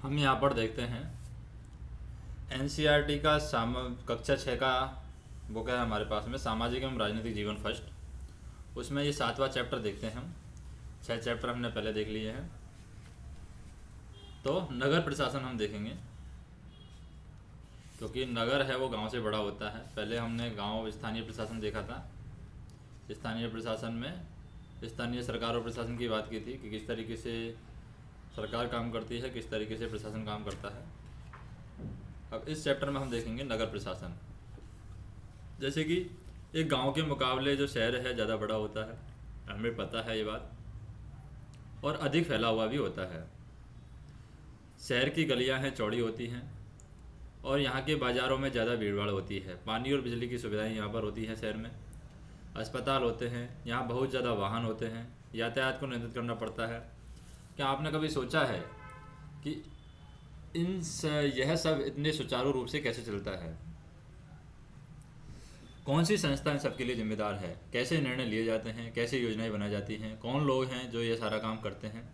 हम यहाँ पर देखते हैं एनसीईआरटी का कक्षा 6 का बुक है हमारे पास में, सामाजिक एवं राजनीतिक जीवन फर्स्ट। उसमें ये 7वां चैप्टर देखते हैं हम। 6 चैप्टर हमने पहले देख लिए हैं। तो नगर प्रशासन हम देखेंगे, क्योंकि नगर है वो गांव से बड़ा होता है। पहले हमने गांव स्थानीय प्रशासन देखा था। स्थानीय प्रशासन में स्थानीय सरकार और प्रशासन की बात की थी कि किस तरीके से सरकार काम करती है, किस तरीके से प्रशासन काम करता है। अब इस चैप्टर में हम देखेंगे नगर प्रशासन। जैसे कि एक गांव के मुकाबले जो शहर है ज़्यादा बड़ा होता है, हमें पता है ये बात, और अधिक फैला हुआ भी होता है। शहर की गलियां हैं चौड़ी होती हैं और यहाँ के बाज़ारों में ज़्यादा भीड़भाड़ होती है। पानी और बिजली की सुविधाएं यहाँ पर होती हैं शहर में। अस्पताल होते हैं, यहाँ बहुत ज़्यादा वाहन होते हैं, यातायात को नियंत्रित करना पड़ता है। क्या आपने कभी सोचा है कि यह सब इतने सुचारू रूप से कैसे चलता है? कौन सी संस्था इन सबके लिए जिम्मेदार है? कैसे निर्णय लिए जाते हैं? कैसे योजनाएं बनाई जाती हैं? कौन लोग हैं जो ये सारा काम करते हैं?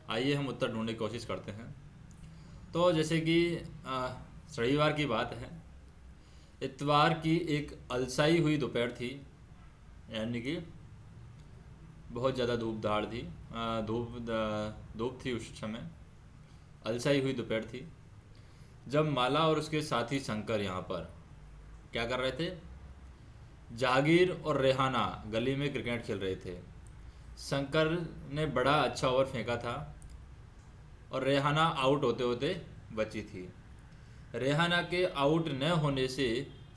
आइए हम उत्तर ढूंढने की कोशिश करते हैं। तो जैसे कि रविवार की बात है, इतवार की एक अलसाई हुई दोपहर थी, यानी कि बहुत ज़्यादा धूप थी। धूप थी उस समय, अलसाई हुई दोपहर थी, जब माला और उसके साथी शंकर यहाँ पर क्या कर रहे थे? जहांगीर और रेहाना गली में क्रिकेट खेल रहे थे। शंकर ने बड़ा अच्छा ओवर फेंका था और रेहाना आउट होते होते बची थी। रेहाना के आउट न होने से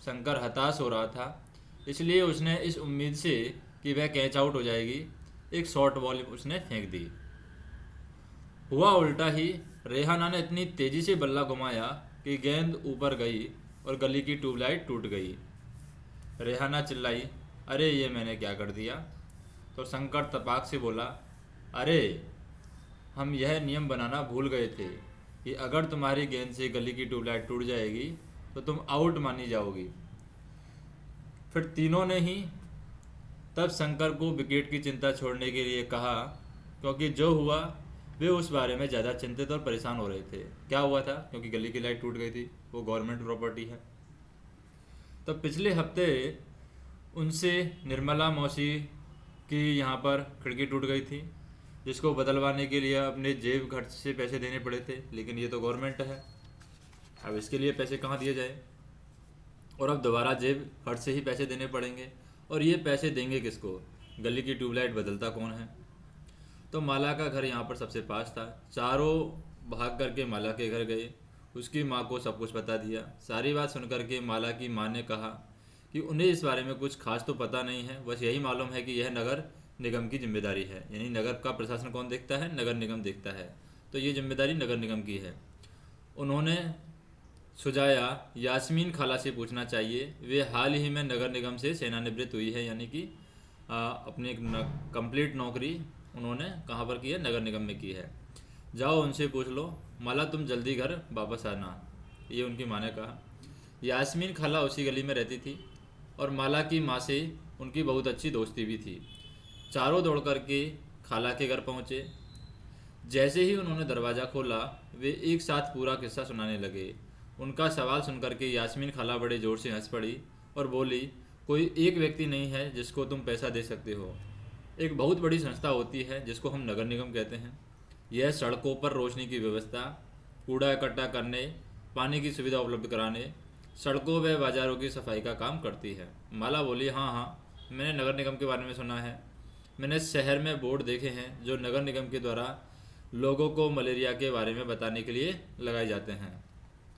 शंकर हताश हो रहा था, इसलिए उसने इस उम्मीद से कि वह कैच आउट हो जाएगी, एक शॉर्ट बॉल उसने फेंक दी। हुआ उल्टा ही। रेहाना ने इतनी तेज़ी से बल्ला घुमाया कि गेंद ऊपर गई और गली की ट्यूबलाइट टूट गई। रेहाना चिल्लाई, अरे ये मैंने क्या कर दिया? तो शंकर तपाक से बोला, अरे हम यह नियम बनाना भूल गए थे कि अगर तुम्हारी गेंद से गली की ट्यूबलाइट टूट जाएगी तो तुम आउट मानी जाओगी। फिर तीनों ने ही तब शंकर को विकेट की चिंता छोड़ने के लिए कहा, क्योंकि जो हुआ वे उस बारे में ज़्यादा चिंतित और परेशान हो रहे थे। क्या हुआ था? क्योंकि गली की लाइट टूट गई थी, वो गवर्नमेंट प्रॉपर्टी है। तो पिछले हफ्ते उनसे निर्मला मौसी की यहाँ पर खिड़की टूट गई थी, जिसको बदलवाने के लिए अपने जेब खर्च से पैसे देने पड़े थे, लेकिन ये तो गवर्नमेंट है, अब इसके लिए पैसे कहाँ दिए जाए? और अब दोबारा जेब खर्च से ही पैसे देने पड़ेंगे, और ये पैसे देंगे किसको? गली की ट्यूबलाइट बदलता कौन है? तो माला का घर यहाँ पर सबसे पास था। चारों भाग करके माला के घर गए, उसकी माँ को सब कुछ बता दिया। सारी बात सुनकर के माला की माँ ने कहा कि उन्हें इस बारे में कुछ खास तो पता नहीं है, बस यही मालूम है कि यह नगर निगम की जिम्मेदारी है। यानी नगर का प्रशासन कौन देखता है? नगर निगम देखता है, तो ये जिम्मेदारी नगर निगम की है। उन्होंने सुझाया यास्मीन खाला से पूछना चाहिए, वे हाल ही में नगर निगम से सेवानिवृत्त हुई है, यानी कि अपनी एक कंप्लीट नौकरी उन्होंने कहाँ पर की है? नगर निगम में की है। जाओ उनसे पूछ लो, माला तुम जल्दी घर वापस आना, ये उनकी माँ ने कहा। यास्मीन खाला उसी गली में रहती थी और माला की माँ से उनकी बहुत अच्छी दोस्ती भी थी। चारों दौड़ कर के खाला के घर पहुँचे। जैसे ही उन्होंने दरवाज़ा खोला, वे एक साथ पूरा किस्सा सुनाने लगे। उनका सवाल सुनकर के यास्मीन खाला बड़े ज़ोर से हंस पड़ी और बोली, कोई एक व्यक्ति नहीं है जिसको तुम पैसा दे सकते हो। एक बहुत बड़ी संस्था होती है जिसको हम नगर निगम कहते हैं। यह सड़कों पर रोशनी की व्यवस्था, कूड़ा इकट्ठा करने, पानी की सुविधा उपलब्ध कराने, सड़कों व बाज़ारों की सफाई का काम करती है। माला बोली, हाँ हाँ, मैंने नगर निगम के बारे में सुना है। मैंने शहर में बोर्ड देखे हैं जो नगर निगम के द्वारा लोगों को मलेरिया के बारे में बताने के लिए लगाए जाते हैं।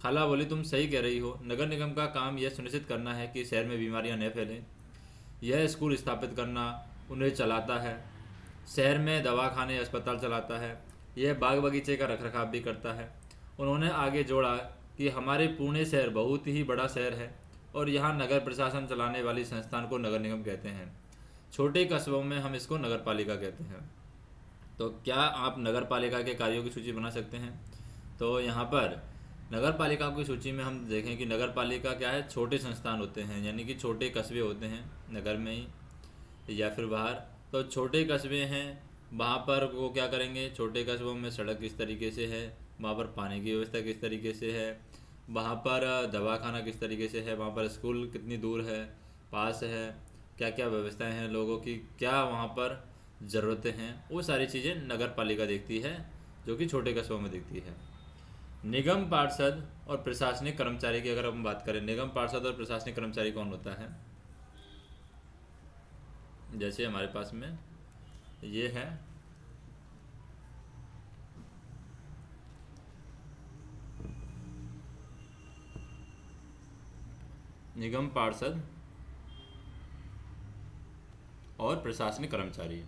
खाला बोली, तुम सही कह रही हो। नगर निगम का काम यह सुनिश्चित करना है कि शहर में बीमारियां न फैलें। यह स्कूल स्थापित करना उन्हें चलाता है, शहर में दवाखाने अस्पताल चलाता है, यह बाग बगीचे का रखरखाव भी करता है। उन्होंने आगे जोड़ा कि हमारे पुणे शहर बहुत ही बड़ा शहर है और यहाँ नगर प्रशासन चलाने वाली संस्थान को नगर निगम कहते हैं। छोटे कस्बों में हम इसको नगर पालिका कहते हैं। तो क्या आप नगर पालिका के कार्यों की सूची बना सकते हैं? तो यहाँ पर नगर पालिका की सूची में हम देखें कि नगर पालिका क्या है? छोटे संस्थान होते हैं, यानी कि छोटे कस्बे होते हैं नगर में ही या फिर बाहर। तो छोटे कस्बे हैं, वहाँ पर वो क्या करेंगे? छोटे कस्बों में सड़क किस तरीके से है, वहाँ पर पानी की व्यवस्था किस तरीके से है, वहाँ पर दवाखाना किस तरीके से है, वहाँ पर स्कूल कितनी दूर है, पास है, क्या क्या व्यवस्थाएं हैं लोगों की, क्या वहाँ पर ज़रूरतें हैं, वो सारी चीज़ें नगर पालिका देखती है, जो कि छोटे कस्बों में देखती है। निगम पार्षद और प्रशासनिक कर्मचारी की अगर हम बात करें, निगम पार्षद और प्रशासनिक कर्मचारी कौन होता है? जैसे हमारे पास में ये है निगम पार्षद और प्रशासनिक कर्मचारी।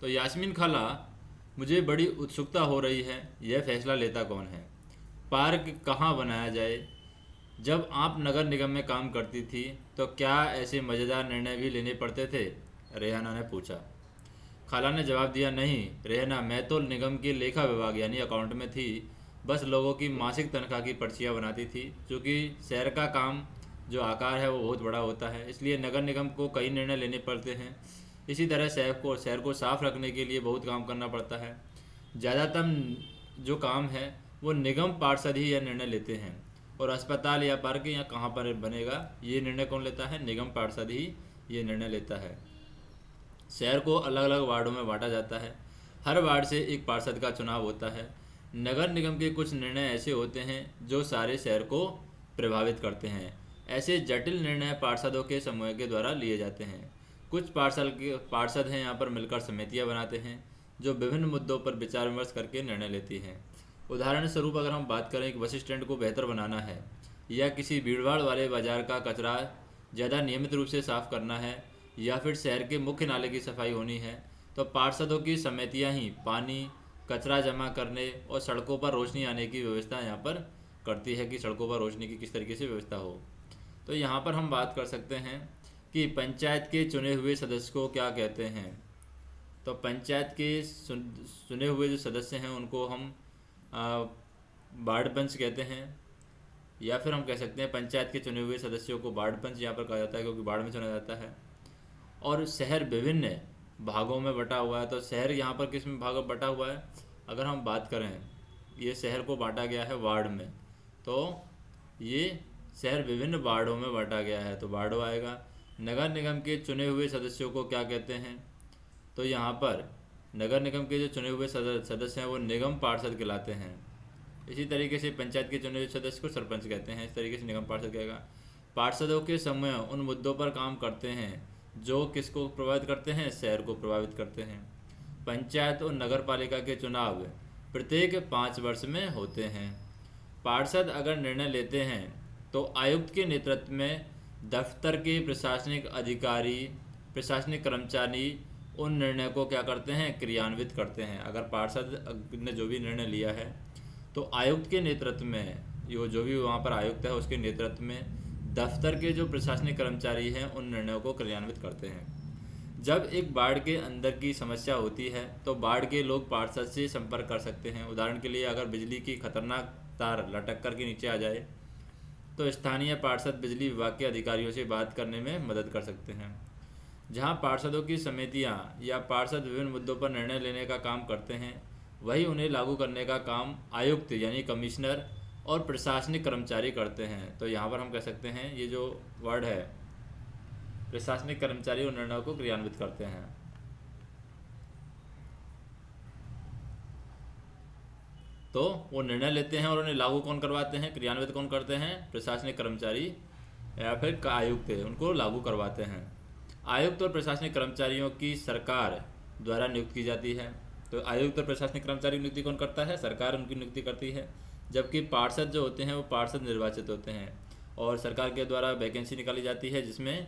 तो यास्मीन खाला, मुझे बड़ी उत्सुकता हो रही है, यह फैसला लेता कौन है? पार्क कहाँ बनाया जाए? जब आप नगर निगम में काम करती थी तो क्या ऐसे मज़ेदार निर्णय भी लेने पड़ते थे? रेहाना ने पूछा। खाला ने जवाब दिया, नहीं रेहाना, मैं तो निगम के लेखा विभाग यानी अकाउंट में थी, बस लोगों की मासिक तनख्वाह की पर्चियाँ बनाती थी। क्योंकि शहर का काम जो आकार है वो बहुत बड़ा होता है, इसलिए नगर निगम को कई निर्णय लेने पड़ते हैं। इसी तरह शहर को साफ रखने के लिए बहुत काम करना पड़ता है। ज़्यादातर जो काम है वो निगम पार्षद ही यह निर्णय लेते हैं, और अस्पताल या पार्क या कहाँ पर बनेगा ये निर्णय कौन लेता है? निगम पार्षद ही ये निर्णय लेता है। शहर को अलग अलग वार्डों में बांटा जाता है, हर वार्ड से एक पार्षद का चुनाव होता है। नगर निगम के कुछ निर्णय ऐसे होते हैं जो सारे शहर को प्रभावित करते हैं। ऐसे जटिल निर्णय पार्षदों के समूह के द्वारा लिए जाते हैं। कुछ पार्षद हैं यहाँ पर मिलकर समितियाँ बनाते हैं जो विभिन्न मुद्दों पर विचार विमर्श करके निर्णय लेती हैं। उदाहरण स्वरूप अगर हम बात करें, एक बस स्टैंड को बेहतर बनाना है या किसी भीड़भाड़ वाले बाजार का कचरा ज़्यादा नियमित रूप से साफ करना है या फिर शहर के मुख्य नाले की सफाई होनी है, तो पार्षदों की समितियां ही पानी, कचरा जमा करने और सड़कों पर रोशनी आने की व्यवस्था यहाँ पर करती है कि सड़कों पर रोशनी की किस तरीके से व्यवस्था हो। तो यहाँ पर हम बात कर सकते हैं कि पंचायत के चुने हुए सदस्य को क्या कहते हैं। तो पंचायत के चुने हुए जो सदस्य हैं उनको हम वार्ड पंच कहते हैं, या फिर हम कह सकते हैं पंचायत के चुने हुए सदस्यों को वार्ड पंच यहाँ पर कहा जाता है, क्योंकि वार्ड में चुना जाता है। और शहर विभिन्न भागों में बटा हुआ है। तो शहर यहाँ पर किस में भाग बटा हुआ है? अगर हम बात करें, ये शहर को बांटा गया है वार्ड में, तो ये शहर विभिन्न वार्डों में बांटा गया है, तो वार्डो आएगा। नगर निगम के चुने हुए सदस्यों को क्या कहते हैं? तो यहाँ पर नगर निगम के जो चुने हुए सदस्य हैं वो निगम पार्षद कहलाते हैं। इसी तरीके से पंचायत के चुने हुए सदस्य को सरपंच कहते हैं। इस तरीके से निगम पार्षद कहेगा। पार्षदों के समूह उन मुद्दों पर काम करते हैं जो किसको प्रभावित करते हैं? शहर को प्रभावित करते हैं। पंचायत और नगर पालिका के चुनाव प्रत्येक 5 वर्ष में होते हैं। पार्षद अगर निर्णय लेते हैं तो आयुक्त के नेतृत्व में दफ्तर के प्रशासनिक अधिकारी, प्रशासनिक कर्मचारी उन निर्णय को क्या करते हैं? क्रियान्वित करते हैं। अगर पार्षद ने जो भी निर्णय लिया है तो आयुक्त के नेतृत्व में, जो भी वहाँ पर आयुक्त है उसके नेतृत्व में दफ्तर के जो प्रशासनिक कर्मचारी हैं उन निर्णयों को क्रियान्वित करते हैं। जब एक वार्ड के अंदर की समस्या होती है तो वार्ड के लोग पार्षद से संपर्क कर सकते हैं। उदाहरण के लिए अगर बिजली की खतरनाक तार लटक कर के नीचे आ जाए तो स्थानीय पार्षद बिजली विभाग के अधिकारियों से बात करने में मदद कर सकते हैं। जहां पार्षदों की समितियां या पार्षद विभिन्न मुद्दों पर निर्णय लेने का काम करते हैं, वही उन्हें लागू करने का काम आयुक्त यानी कमिश्नर और प्रशासनिक कर्मचारी करते हैं। तो यहाँ पर हम कह सकते हैं ये जो वर्ड है, प्रशासनिक कर्मचारी उन निर्णयों को क्रियान्वित करते हैं। तो वो निर्णय लेते हैं और उन्हें लागू कौन करवाते हैं? क्रियान्वित कौन करते हैं? प्रशासनिक कर्मचारी या फिर आयुक्त उनको लागू करवाते हैं। आयुक्त और प्रशासनिक कर्मचारियों की सरकार द्वारा नियुक्त की जाती है। तो आयुक्त और प्रशासनिक कर्मचारी की नियुक्ति कौन करता है? सरकार उनकी नियुक्ति करती है। जबकि पार्षद जो होते हैं वो पार्षद निर्वाचित होते हैं और सरकार के द्वारा वैकेंसी निकाली जाती है जिसमें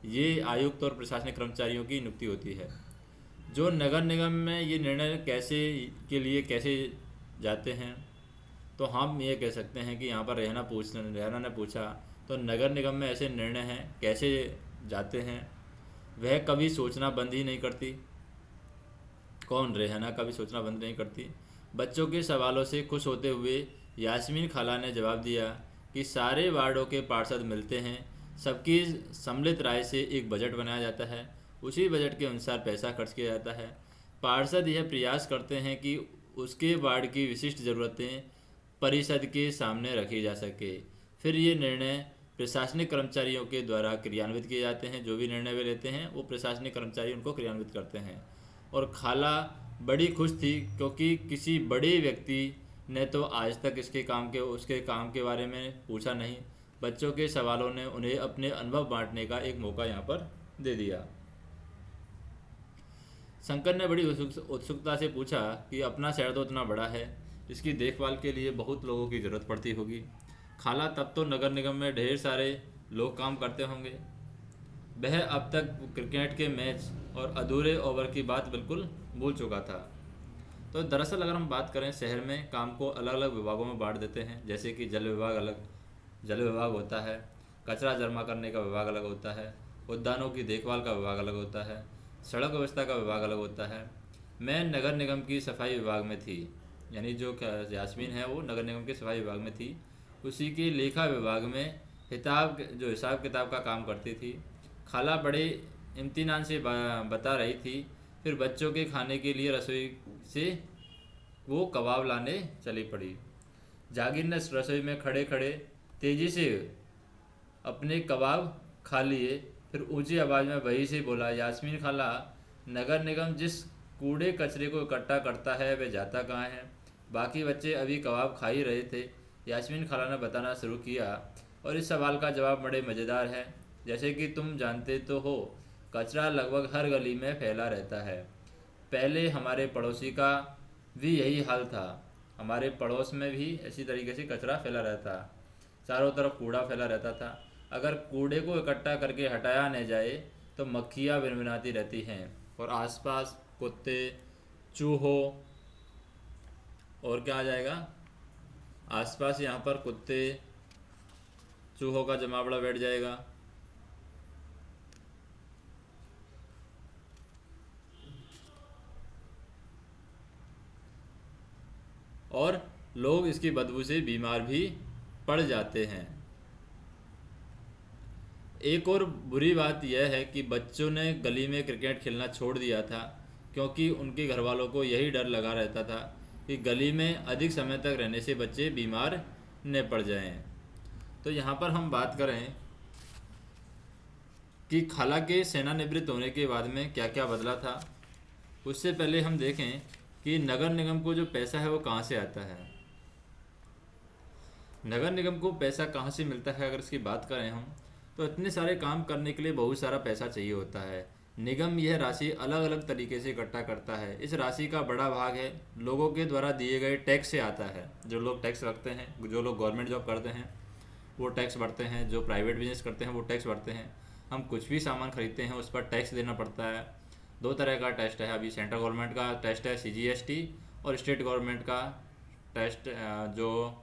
ये आयुक्त और प्रशासनिक कर्मचारियों की नियुक्ति होती है। जो नगर निगम में ये निर्णय कैसे जाते हैं, तो हम ये कह सकते हैं कि यहाँ पर रेहाना ने पूछा तो नगर निगम में ऐसे निर्णय हैं कैसे जाते हैं, वह कभी सोचना बंद ही नहीं करती। कौन? रेहाना कभी सोचना बंद नहीं करती। बच्चों के सवालों से खुश होते हुए यास्मीन खाला ने जवाब दिया कि सारे वार्डों के पार्षद मिलते हैं, सबकी सम्मिलित राय से एक बजट बनाया जाता है, उसी बजट के अनुसार पैसा खर्च किया जाता है। पार्षद यह प्रयास करते हैं कि उसके वार्ड की विशिष्ट ज़रूरतें परिषद के सामने रखी जा सके। फिर ये निर्णय प्रशासनिक कर्मचारियों के द्वारा क्रियान्वित किए जाते हैं। जो भी निर्णय वे लेते हैं वो प्रशासनिक कर्मचारी उनको क्रियान्वित करते हैं। और खाला बड़ी खुश थी क्योंकि किसी बड़े व्यक्ति ने तो आज तक उसके काम के बारे में पूछा नहीं। बच्चों के सवालों ने उन्हें अपने अनुभव बांटने का एक मौका यहाँ पर दे दिया। शंकर ने बड़ी उत्सुकता से पूछा कि अपना शहर तो इतना बड़ा है, इसकी देखभाल के लिए बहुत लोगों की ज़रूरत पड़ती होगी। खाला, तब तो नगर निगम में ढेर सारे लोग काम करते होंगे। वह अब तक क्रिकेट के मैच और अधूरे ओवर की बात बिल्कुल भूल चुका था। तो दरअसल अगर हम बात करें, शहर में काम को अलग अलग विभागों में बांट देते हैं। जैसे कि जल विभाग होता है, कचरा जमा करने का विभाग अलग होता है, उद्यानों की देखभाल का विभाग अलग होता है, सड़क व्यवस्था का विभाग अलग होता है। मैं नगर निगम की सफाई विभाग में थी, यानी जो यास्मीन है वो नगर निगम के सफाई विभाग में थी। उसी के लेखा विभाग में हिसाब किताब का काम करती थी। खाला बड़े इम्तिनान से बता रही थी। फिर बच्चों के खाने के लिए रसोई से वो कबाब लाने चली पड़ी। जागिर ने रसोई में खड़े खड़े तेज़ी से अपने कबाब खा लिए। फिर ऊंची आवाज़ में वही से बोला, यास्मीन खाला, नगर निगम जिस कूड़े कचरे को इकट्ठा करता है वह जाता कहाँ है? बाकी बच्चे अभी कबाब खा ही रहे थे। यास्मीन खाला ने बताना शुरू किया, और इस सवाल का जवाब बड़े मज़ेदार है। जैसे कि तुम जानते तो हो, कचरा लगभग हर गली में फैला रहता है। पहले हमारे पड़ोसी का भी यही हाल था। हमारे पड़ोस में भी इसी तरीके से कचरा फैला रहता, चारों तरफ कूड़ा फैला रहता था। अगर कूड़े को इकट्ठा करके हटाया न जाए तो मक्खियाँ भिनभिनाती रहती हैं, और आसपास कुत्ते, चूहों, और क्या आ जाएगा, आसपास यहाँ पर कुत्ते चूहों का जमावड़ा बैठ जाएगा। और लोग इसकी बदबू से बीमार भी पड़ जाते हैं। एक और बुरी बात यह है कि बच्चों ने गली में क्रिकेट खेलना छोड़ दिया था, क्योंकि उनके घर वालों को यही डर लगा रहता था कि गली में अधिक समय तक रहने से बच्चे बीमार न पड़ जाएं। तो यहाँ पर हम बात करें कि खाला के सेवानिवृत्त होने के बाद में क्या क्या बदला था। उससे पहले हम देखें कि नगर निगम को जो पैसा है वो कहाँ से आता है। नगर निगम को पैसा कहाँ से मिलता है, अगर इसकी बात करें हम, तो इतने सारे काम करने के लिए बहुत सारा पैसा चाहिए होता है। निगम यह राशि अलग अलग तरीके से इकट्ठा करता है। इस राशि का बड़ा भाग है लोगों के द्वारा दिए गए टैक्स से आता है। जो लोग टैक्स रखते हैं, जो लोग गवर्नमेंट जॉब करते हैं वो टैक्स भरते हैं, जो प्राइवेट बिजनेस करते हैं वो टैक्स भरते हैं। हम कुछ भी सामान खरीदते हैं उस पर टैक्स देना पड़ता है। दो तरह का टैक्स है। अभी सेंट्रल गवर्नमेंट का टैक्स है CGST, और स्टेट गवर्नमेंट का टैक्स जो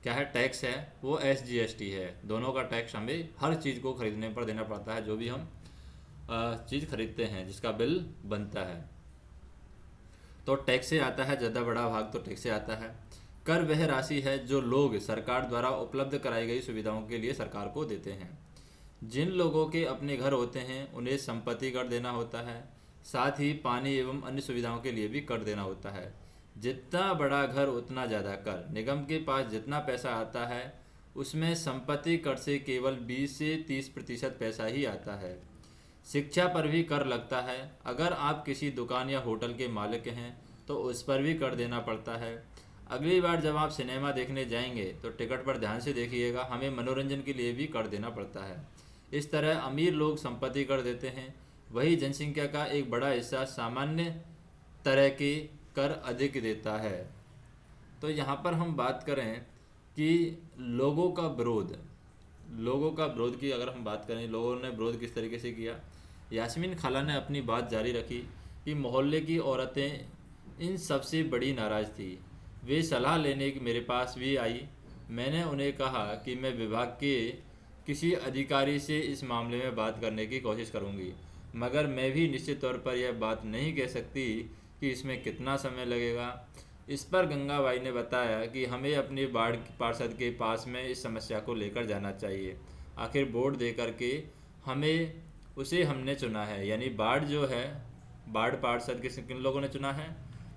क्या है टैक्स है वो SGST है। दोनों का टैक्स हमें हर चीज़ को खरीदने पर देना पड़ता है, जो भी हम चीज़ खरीदते हैं जिसका बिल बनता है। तो टैक्स से आता है, ज़्यादा बड़ा भाग तो टैक्स से आता है। कर वह राशि है जो लोग सरकार द्वारा उपलब्ध कराई गई सुविधाओं के लिए सरकार को देते हैं। जिन लोगों के अपने घर होते हैं उन्हें संपत्ति कर देना होता है। साथ ही पानी एवं अन्य सुविधाओं के लिए भी कर देना होता है। जितना बड़ा घर उतना ज़्यादा कर। निगम के पास जितना पैसा आता है उसमें संपत्ति कर से केवल 20 से 30% पैसा ही आता है। शिक्षा पर भी कर लगता है। अगर आप किसी दुकान या होटल के मालिक हैं तो उस पर भी कर देना पड़ता है। अगली बार जब आप सिनेमा देखने जाएंगे तो टिकट पर ध्यान से देखिएगा, हमें मनोरंजन के लिए भी कर देना पड़ता है। इस तरह अमीर लोग संपत्ति कर देते हैं, वही जनसंख्या का एक बड़ा हिस्सा सामान्य तरह के कर अधिक देता है। तो यहाँ पर हम बात करें कि लोगों का विरोध की अगर हम बात करें, लोगों ने विरोध किस तरीके से किया। यास्मीन खाला ने अपनी बात जारी रखी कि मोहल्ले की औरतें इन सबसे बड़ी नाराज़ थी। वे सलाह लेने मेरे पास भी आई। मैंने उन्हें कहा कि मैं विभाग के किसी अधिकारी से इस मामले में बात करने की कोशिश करूंगी, मगर मैं भी निश्चित तौर पर यह बात नहीं कह सकती कि इसमें कितना समय लगेगा। इस पर गंगाबाई ने बताया कि हमें अपने वार्ड पार्षद के पास में इस समस्या को लेकर जाना चाहिए। आखिर वोट दे करके हमने चुना है, यानी वार्ड जो है, वार्ड पार्षद किन लोगों ने चुना है,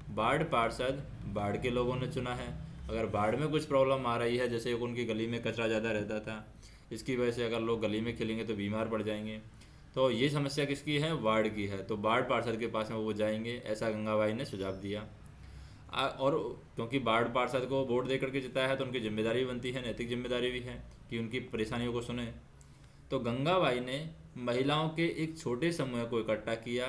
वार्ड पार्षद वार्ड के लोगों ने चुना है। अगर वार्ड में कुछ प्रॉब्लम आ रही है, जैसे उनकी गली में कचरा ज़्यादा रहता था, इसकी वजह से अगर लोग गली में खेलेंगे तो बीमार पड़ जाएंगे, तो ये समस्या किसकी है? वार्ड की है। तो वार्ड पार्षद के पास में वो जाएंगे, ऐसा गंगाबाई ने सुझाव दिया। और क्योंकि वार्ड पार्षद को वोट दे करके जिताया है, तो उनकी जिम्मेदारी बनती है, नैतिक जिम्मेदारी भी है कि उनकी परेशानियों को सुने। तो गंगाबाई ने महिलाओं के एक छोटे समूह को इकट्ठा किया,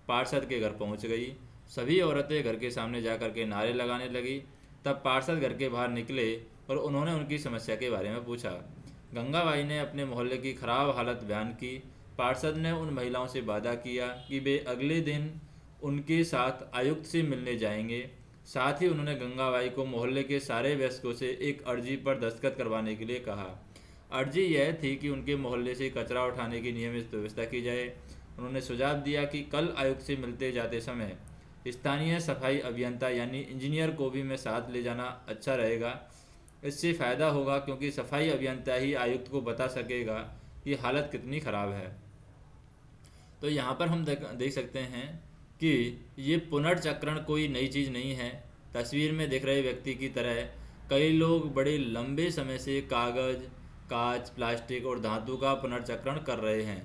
पार्षद के घर पहुंच गई। सभी औरतें घर के सामने जा कर के नारे लगाने लगी। तब पार्षद घर के बाहर निकले और उन्होंने उनकी समस्या के बारे में पूछा। गंगाबाई ने अपने मोहल्ले की खराब हालत बयान की। पार्षद ने उन महिलाओं से वादा किया कि वे अगले दिन उनके साथ आयुक्त से मिलने जाएंगे। साथ ही उन्होंने गंगाबाई को मोहल्ले के सारे वयस्कों से एक अर्जी पर दस्तखत करवाने के लिए कहा। अर्जी यह थी कि उनके मोहल्ले से कचरा उठाने की नियमित व्यवस्था की जाए। उन्होंने सुझाव दिया कि कल आयुक्त से मिलते जाते समय स्थानीय सफाई अभियंता यानी इंजीनियर को भी मैं साथ ले जाना अच्छा रहेगा। इससे फ़ायदा होगा क्योंकि सफाई अभियंता ही आयुक्त को बता सकेगा कि हालत कितनी ख़राब है। तो यहाँ पर हम देख सकते हैं कि ये पुनर्चक्रण कोई नई चीज़ नहीं है। तस्वीर में दिख रहे व्यक्ति की तरह कई लोग बड़े लंबे समय से कागज़, कांच, प्लास्टिक और धातु का पुनर्चक्रण कर रहे हैं।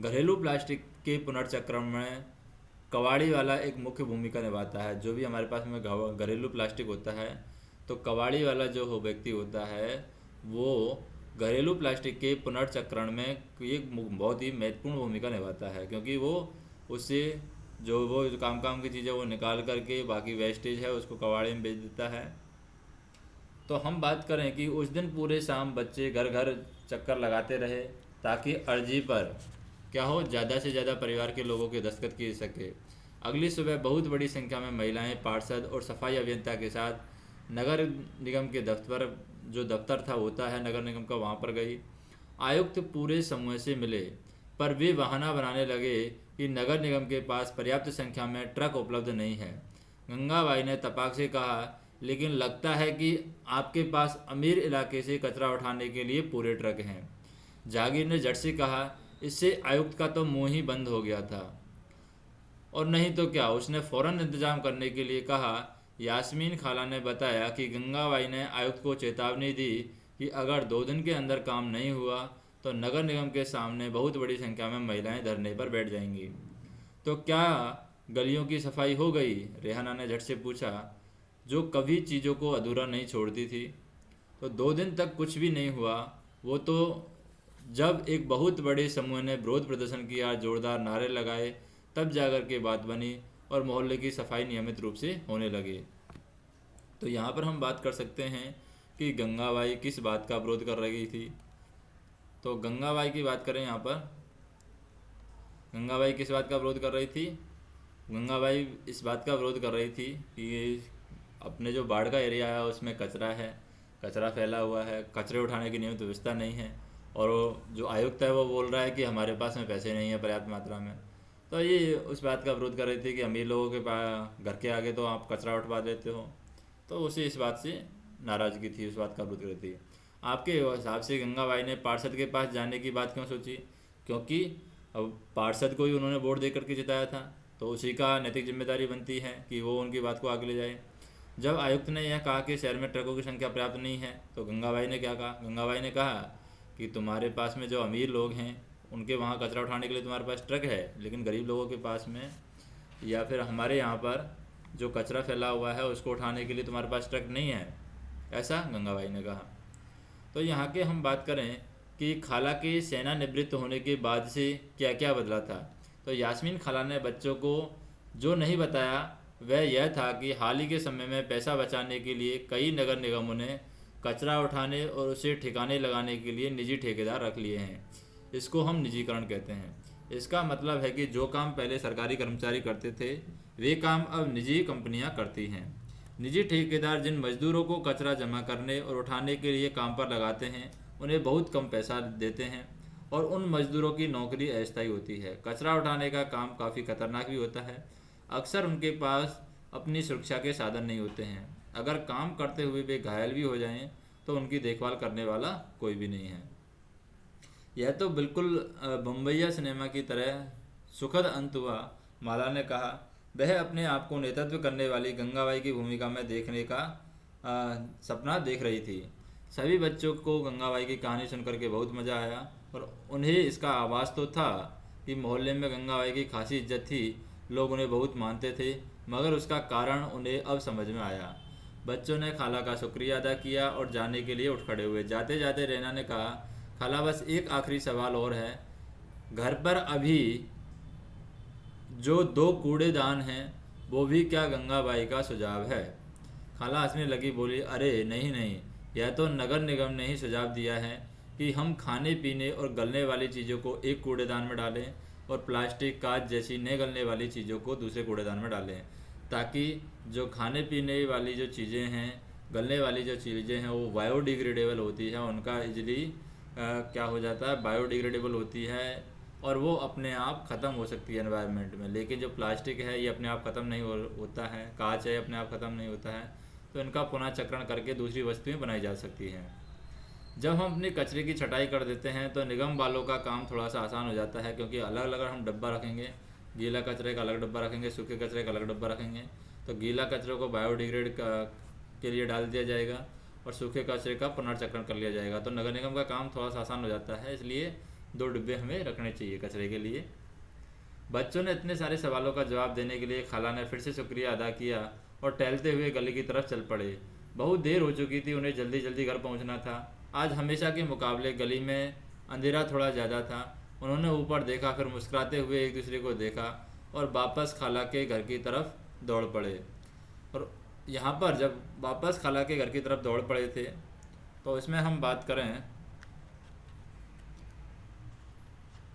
घरेलू प्लास्टिक के पुनर्चक्रण में कबाड़ी वाला एक मुख्य भूमिका निभाता है। जो भी हमारे पास में घरेलू प्लास्टिक होता है, तो कबाड़ी वाला जो व्यक्ति होता है वो घरेलू प्लास्टिक के पुनर्चक्रण में एक बहुत ही महत्वपूर्ण भूमिका निभाता है, क्योंकि वो उससे वो काम की चीज़ें वो निकाल करके बाकी वेस्टेज है उसको कबाड़ी में बेच देता है। तो हम बात करें कि उस दिन पूरे शाम बच्चे घर घर चक्कर लगाते रहे ताकि अर्जी पर क्या हो, ज़्यादा से ज़्यादा परिवार के लोगों के दस्तखत किए सके। अगली सुबह बहुत बड़ी संख्या में महिलाएं पार्षद और सफाई अभियंता के साथ नगर निगम के दफ्तर होता है नगर निगम का, वहाँ पर गई। आयुक्त पूरे समूह से मिले, पर वे बहाना बनाने लगे कि नगर निगम के पास पर्याप्त संख्या में ट्रक उपलब्ध नहीं है। गंगाबाई ने तपाक से कहा, लेकिन लगता है कि आपके पास अमीर इलाके से कचरा उठाने के लिए पूरे ट्रक हैं। जागीर ने झट से कहा, इससे आयुक्त का तो मुंह ही बंद हो गया था। और नहीं तो क्या, उसने फ़ौरन इंतजाम करने के लिए कहा। यास्मीन खाला ने बताया कि गंगाबाई ने आयुक्त को चेतावनी दी कि अगर 2 दिन के अंदर काम नहीं हुआ तो नगर निगम के सामने बहुत बड़ी संख्या में महिलाएं धरने पर बैठ जाएंगी। तो क्या गलियों की सफाई हो गई? रेहाना ने झट से पूछा, जो कभी चीज़ों को अधूरा नहीं छोड़ती थी। तो 2 दिन तक कुछ भी नहीं हुआ। वो तो जब एक बहुत बड़े समूह ने विरोध प्रदर्शन किया, जोरदार नारे लगाए, तब जाकर के बात बनी और मोहल्ले की सफाई नियमित रूप से होने लगी। तो यहाँ पर हम बात कर सकते हैं कि गंगाबाई किस बात का विरोध कर रही थी। तो गंगाबाई की बात करें, यहाँ पर गंगाबाई किस बात का विरोध कर रही थी? गंगाबाई इस बात का विरोध कर रही थी कि अपने जो बाढ़ का एरिया है उसमें कचरा फैला हुआ है, कचरे उठाने की नियमित व्यवस्था नहीं है, और जो आयुक्त है वो बोल रहा है कि हमारे पास में पैसे नहीं है पर्याप्त मात्रा में। तो ये उस बात का विरोध कर रही थी कि अमीर लोगों के पास घर के आगे तो आप कचरा उठवा देते हो। तो उसे इस बात से नाराज़गी थी, उस बात का विरोध कर रही थी। आपके हिसाब से गंगाबाई ने पार्षद के पास जाने की बात क्यों सोची? क्योंकि अब पार्षद को ही उन्होंने वोट दे करके जिताया था, तो उसी का नैतिक जिम्मेदारी बनती है कि वो उनकी बात को आगे ले जाए। जब आयुक्त ने यह कहा कि शहर में ट्रकों की संख्या पर्याप्त नहीं है, तो गंगाबाई ने क्या कहा? गंगाबाई ने कहा कि तुम्हारे पास में जो अमीर लोग हैं उनके वहाँ कचरा उठाने के लिए तुम्हारे पास ट्रक है, लेकिन गरीब लोगों के पास में या फिर हमारे यहाँ पर जो कचरा फैला हुआ है उसको उठाने के लिए तुम्हारे पास ट्रक नहीं है, ऐसा गंगाबाई ने कहा। तो यहाँ के हम बात करें कि खाला के सेवानिवृत्त होने के बाद से क्या क्या बदला था, तो यास्मीन खाला ने बच्चों को जो नहीं बताया वह यह था कि हाल ही के समय में पैसा बचाने के लिए कई नगर निगमों ने कचरा उठाने और उसे ठिकाने लगाने के लिए निजी ठेकेदार रख लिए हैं। इसको हम निजीकरण कहते हैं। इसका मतलब है कि जो काम पहले सरकारी कर्मचारी करते थे वे काम अब निजी कंपनियां करती हैं। निजी ठेकेदार जिन मजदूरों को कचरा जमा करने और उठाने के लिए काम पर लगाते हैं उन्हें बहुत कम पैसा देते हैं और उन मजदूरों की नौकरी अस्थायी होती है। कचरा उठाने का काम काफ़ी खतरनाक भी होता है। अक्सर उनके पास अपनी सुरक्षा के साधन नहीं होते हैं। अगर काम करते हुए वे घायल भी हो जाएं तो उनकी देखभाल करने वाला कोई भी नहीं है। यह तो बिल्कुल बम्बैया सिनेमा की तरह सुखद अंत हुआ, माला ने कहा। वह अपने आप को नेतृत्व करने वाली गंगाबाई की भूमिका में देखने का सपना देख रही थी। सभी बच्चों को गंगाबाई की कहानी सुनकर के बहुत मज़ा आया और उन्हें इसका आभास तो था कि मोहल्ले में गंगाबाई की खासी इज्जत थी, लोग उन्हें बहुत मानते थे, मगर उसका कारण उन्हें अब समझ में आया। बच्चों ने खाला का शुक्रिया अदा किया और जाने के लिए उठ खड़े हुए। जाते जाते रैना ने कहा, खाला बस एक आखिरी सवाल और है, घर पर अभी जो 2 कूड़ेदान हैं वो भी क्या गंगाबाई का सुझाव है? खाला हंसने लगी, बोली, अरे नहीं नहीं, यह तो नगर निगम ने ही सुझाव दिया है कि हम खाने पीने और गलने वाली चीज़ों को एक कूड़ेदान में डालें और प्लास्टिक कांच जैसी नहीं गलने वाली चीज़ों को दूसरे कूड़ेदान में डालें, ताकि जो खाने पीने वाली जो चीज़ें हैं, गलने वाली जो चीज़ें हैं वो बायोडिग्रेडेबल होती है, उनका इजली क्या हो जाता है, बायोडिग्रेडेबल होती है और वो अपने आप ख़त्म हो सकती है एनवायरनमेंट में। लेकिन जो प्लास्टिक है ये अपने आप ख़त्म नहीं होता है, कांच है अपने आप ख़त्म नहीं होता है, तो इनका पुनः चक्रण करके दूसरी वस्तुएं बनाई जा सकती हैं। जब हम अपने कचरे की छटाई कर देते हैं तो निगम वालों का काम थोड़ा सा आसान हो जाता है, क्योंकि अलग अलग अगर हम डब्बा रखेंगे, गीला कचरे का अलग डब्बा रखेंगे, सूखे कचरे का अलग डब्बा रखेंगे, तो गीला कचरे को बायोडिग्रेड के लिए डाल दिया जाएगा और सूखे कचरे का पुनर्चक्रण कर लिया जाएगा। तो नगर निगम का काम थोड़ा सा आसान हो जाता है, इसलिए 2 डिब्बे हमें रखने चाहिए कचरे के लिए। बच्चों ने इतने सारे सवालों का जवाब देने के लिए खाला ने फिर से शुक्रिया अदा किया और टहलते हुए गली की तरफ चल पड़े। बहुत देर हो चुकी थी, उन्हें जल्दी जल्दी घर पहुंचना था। आज हमेशा के मुकाबले गली में अंधेरा थोड़ा ज़्यादा था। उन्होंने ऊपर देखा, फिर मुस्कुराते हुए एक दूसरे को देखा और वापस खाला के घर की तरफ दौड़ पड़े। और यहाँ पर जब वापस खाला के घर की तरफ दौड़ पड़े थे तो इसमें हम बात करें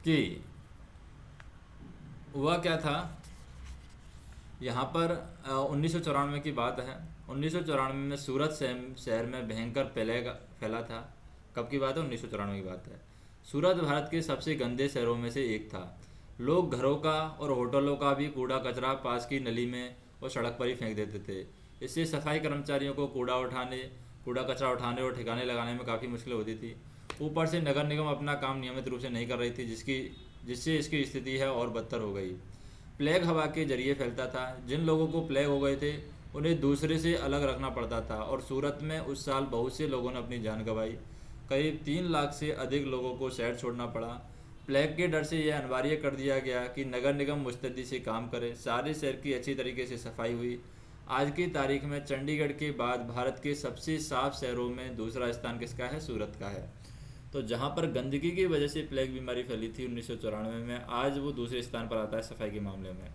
कि हुआ क्या था। यहाँ पर 1994 की बात है। 1994 में सूरत शहर में भयंकर प्लेग फैला था। कब की बात है? 1994 की बात है। सूरत भारत के सबसे गंदे शहरों में से एक था। लोग घरों का और होटलों का भी कूड़ा कचरा पास की नली में और सड़क पर ही फेंक देते थे। इससे सफाई कर्मचारियों को कूड़ा कचरा उठाने और ठिकाने लगाने में काफ़ी मुश्किल होती थी। ऊपर से नगर निगम अपना काम नियमित रूप से नहीं कर रही थी, जिससे इसकी स्थिति है और बदतर हो गई। प्लेग हवा के जरिए फैलता था। जिन लोगों को प्लेग हो गए थे उन्हें दूसरे से अलग रखना पड़ता था और सूरत में उस साल बहुत से लोगों ने अपनी जान गंवाई। करीब 3 लाख से अधिक लोगों को शहर छोड़ना पड़ा। प्लेग के डर से यह अनिवार्य कर दिया गया कि नगर निगम मुस्तैदी से काम करे। सारे शहर की अच्छी तरीके से सफाई हुई। आज की तारीख में चंडीगढ़ के बाद भारत के सबसे साफ शहरों में दूसरा स्थान किसका है? सूरत का है। तो जहाँ पर गंदगी की वजह से प्लेग बीमारी फैली थी 1994 में, आज वो दूसरे स्थान पर आता है सफाई के मामले में।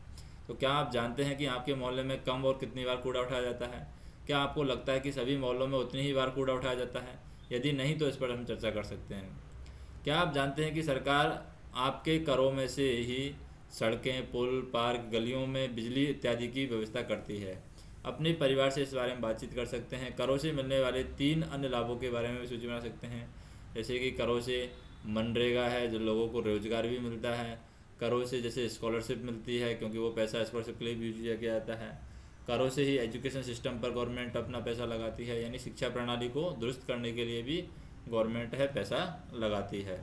तो क्या आप जानते हैं कि आपके मोहल्ले में कम और कितनी बार कूड़ा उठाया जाता है? क्या आपको लगता है कि सभी मोहल्लों में उतनी ही बार कूड़ा उठाया जाता है? यदि नहीं तो इस पर हम चर्चा कर सकते हैं। क्या आप जानते हैं कि सरकार आपके करों में से ही सड़कें, पुल, पार्क, गलियों में बिजली इत्यादि की व्यवस्था करती है? अपने परिवार से इस बारे में बातचीत कर सकते हैं। करों से मिलने वाले 3 अन्य लाभों के बारे में भी सूची बना सकते हैं, जैसे कि करों से मनरेगा है, जो लोगों को रोजगार भी मिलता है। करों से जैसे स्कॉलरशिप मिलती है, क्योंकि वो पैसा स्कॉलरशिप के लिए भी यूज किया जाता है। करों से ही एजुकेशन सिस्टम पर गवर्नमेंट अपना पैसा लगाती है, यानी शिक्षा प्रणाली को दुरुस्त करने के लिए भी गवर्नमेंट है पैसा लगाती है।